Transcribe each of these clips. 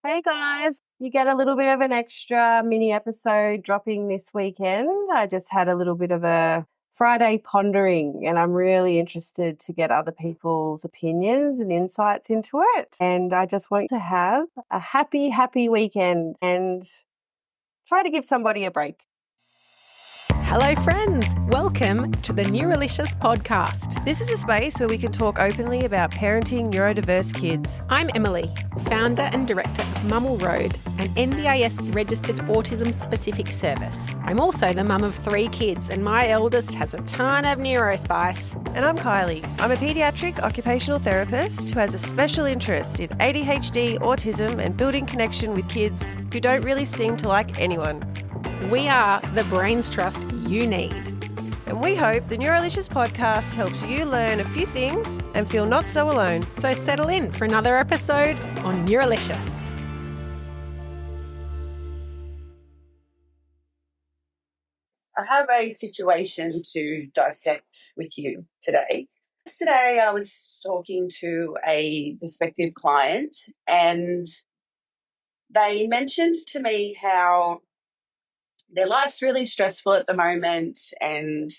Hey guys, you get a little bit of an extra mini episode dropping this weekend. I just had a little bit of a Friday pondering, and I'm really interested to get other people's opinions and insights into it. And I just want to have a happy weekend and try to give somebody a break. Hello, friends. Welcome to the Neuralicious podcast. This is a space where we can talk openly about parenting neurodiverse kids. I'm Emily, founder and director of Mummel Road, an NDIS registered autism specific service. I'm also the mum of 3 kids, and my eldest has a ton of neurospice. And I'm Kylee. I'm a paediatric occupational therapist who has a special interest in ADHD, autism, and building connection with kids who don't really seem to like anyone. We are the brains trust you need. And we hope the Neuralicious podcast helps you learn a few things and feel not so alone. So settle in for another episode on Neuralicious. I have a situation to dissect with you today. Yesterday, I was talking to a prospective client, and they mentioned to me how their life's really stressful at the moment and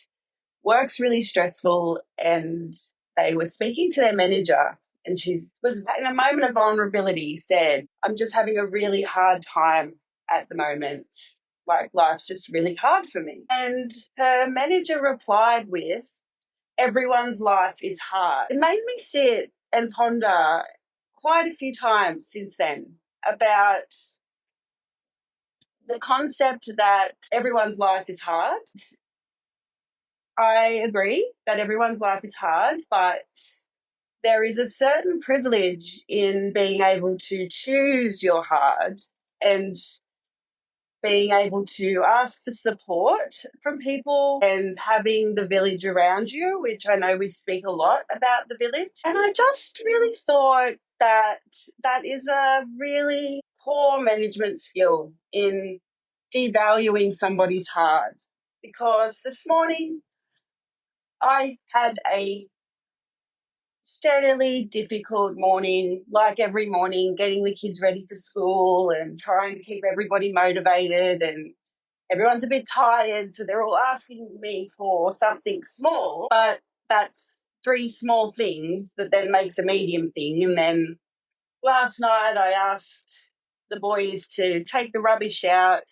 work's really stressful, and they were speaking to their manager, and she was in a moment of vulnerability said, "I'm just having a really hard time at the moment. Like, life's just really hard for me." And her manager replied with, "Everyone's life is hard." It made me sit and ponder quite a few times since then about the concept that everyone's life is hard. I agree that everyone's life is hard, but there is a certain privilege in being able to choose your hard and being able to ask for support from people and having the village around you, which I know we speak a lot about the village. And I just really thought that that is a really poor management skill in devaluing somebody's hard. Because this morning I had a steadily difficult morning, like every morning, getting the kids ready for school and trying to keep everybody motivated, and everyone's a bit tired, so they're all asking me for something small, but that's 3 small things that then makes a medium thing. And then last night I asked the boys to take the rubbish out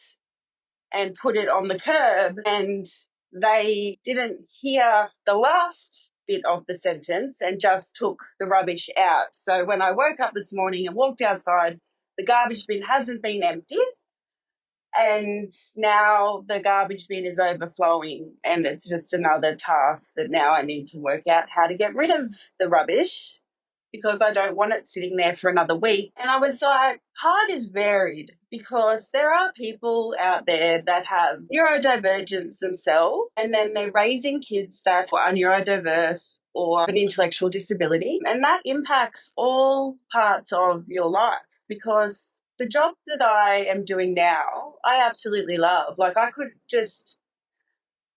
and put it on the curb, and they didn't hear the last bit of the sentence and just took the rubbish out. So when I woke up this morning and walked outside, the garbage bin hasn't been emptied, and now the garbage bin is overflowing, and it's just another task that now I need to work out how to get rid of the rubbish because I don't want it sitting there for another week. And I was like, hard is varied, because there are people out there that have neurodivergence themselves, and then they're raising kids that are neurodiverse or an intellectual disability, and that impacts all parts of your life. Because the job that I am doing now, I absolutely love. Like, I could just,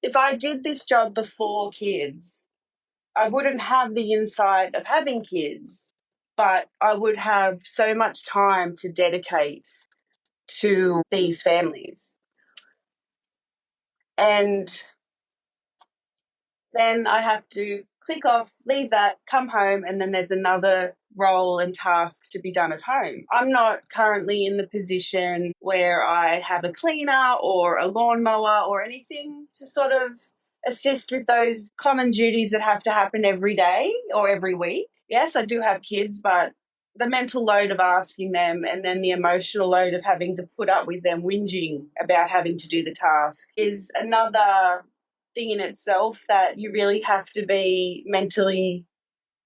if I did this job before kids, I wouldn't have the insight of having kids, but I would have so much time to dedicate to these families. And then I have to click off, leave that, come home, and then there's another role and task to be done at home. I'm not currently in the position where I have a cleaner or a lawnmower or anything to sort of assist with those common duties that have to happen every day or every week. Yes, I do have kids, but the mental load of asking them and then the emotional load of having to put up with them whinging about having to do the task is another thing in itself that you really have to be mentally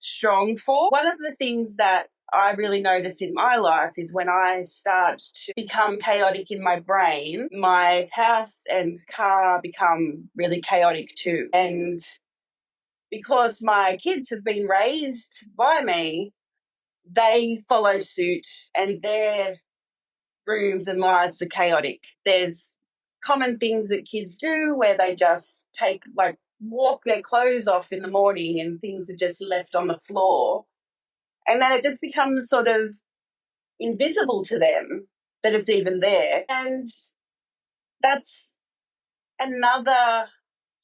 strong for. One of the things that I really notice in my life is when I start to become chaotic in my brain, my house and car become really chaotic too. And because my kids have been raised by me, they follow suit, and their rooms and lives are chaotic. There's common things that kids do where they just walk their clothes off in the morning and things are just left on the floor. And then it just becomes sort of invisible to them that it's even there. And that's another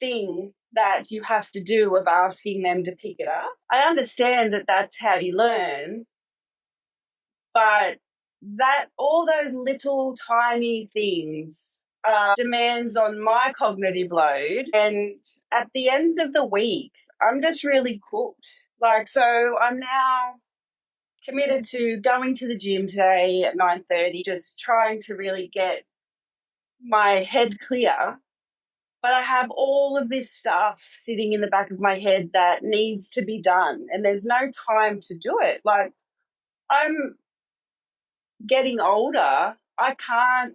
thing that you have to do of asking them to pick it up. I understand that that's how you learn, but that all those little tiny things demands on my cognitive load. And at the end of the week, I'm just really cooked. So I'm now committed to going to the gym today at 9:30, just trying to really get my head clear. But I have all of this stuff sitting in the back of my head that needs to be done, and there's no time to do it. I'm getting older. I can't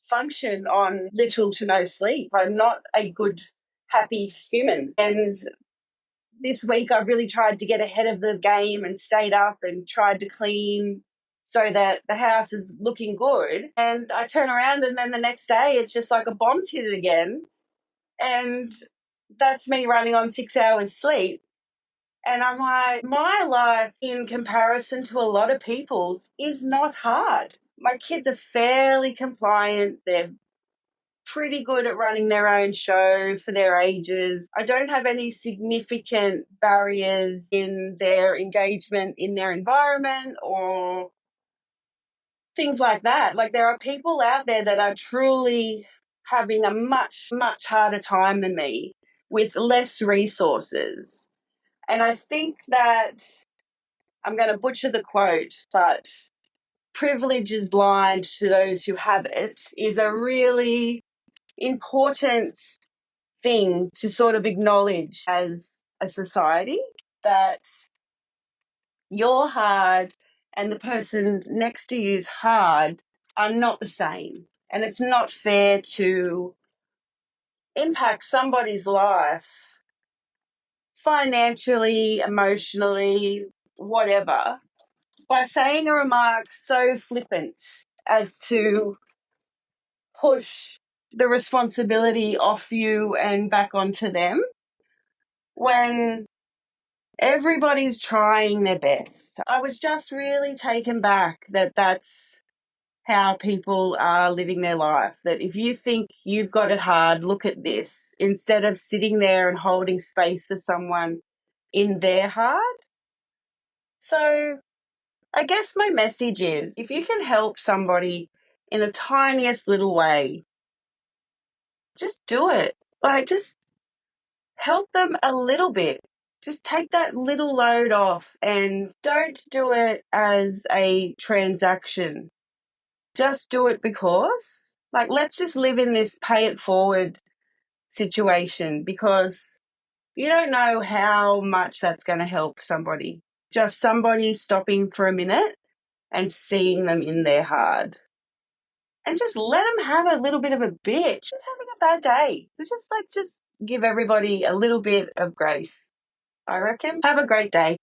function on little to no sleep. I'm not a good, happy human. And this week I've really tried to get ahead of the game and stayed up and tried to clean so that the house is looking good. And I turn around and then the next day it's just like a bomb's hit it again. And that's me running on 6 hours sleep. And I'm like, my life in comparison to a lot of people's is not hard. My kids are fairly compliant. They're pretty good at running their own show for their ages. I don't have any significant barriers in their engagement in their environment or things like that. There are people out there that are truly having a much, much harder time than me with less resources. And I think that I'm going to butcher the quote, but privilege is blind to those who have it is a really important thing to sort of acknowledge as a society, that you're hard and the person next to you's hard are not the same. And it's not fair to impact somebody's life financially, emotionally, whatever, by saying a remark so flippant as to push the responsibility off you and back onto them when everybody's trying their best. I was just really taken back that that's how people are living their life, that if you think you've got it hard, look at this, instead of sitting there and holding space for someone in their hard. So I guess my message is, if you can help somebody in the tiniest little way, just do it. Just help them a little bit. Just take that little load off and don't do it as a transaction. Just do it because, let's just live in this pay it forward situation, because you don't know how much that's going to help somebody. Just somebody stopping for a minute and seeing them in their hard. And just let them have a little bit of a bitch. Just having a bad day. Let's just give everybody a little bit of grace, I reckon. Have a great day.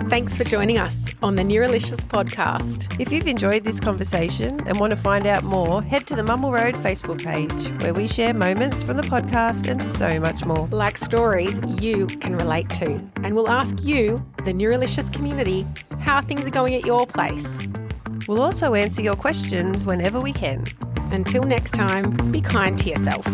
Thanks for joining us on the Neuralicious podcast. If you've enjoyed this conversation and want to find out more, head to the Mumble Road Facebook page, where we share moments from the podcast and so much more. Like stories you can relate to. And we'll ask you, the Neuralicious community, how things are going at your place. We'll also answer your questions whenever we can. Until next time, be kind to yourself.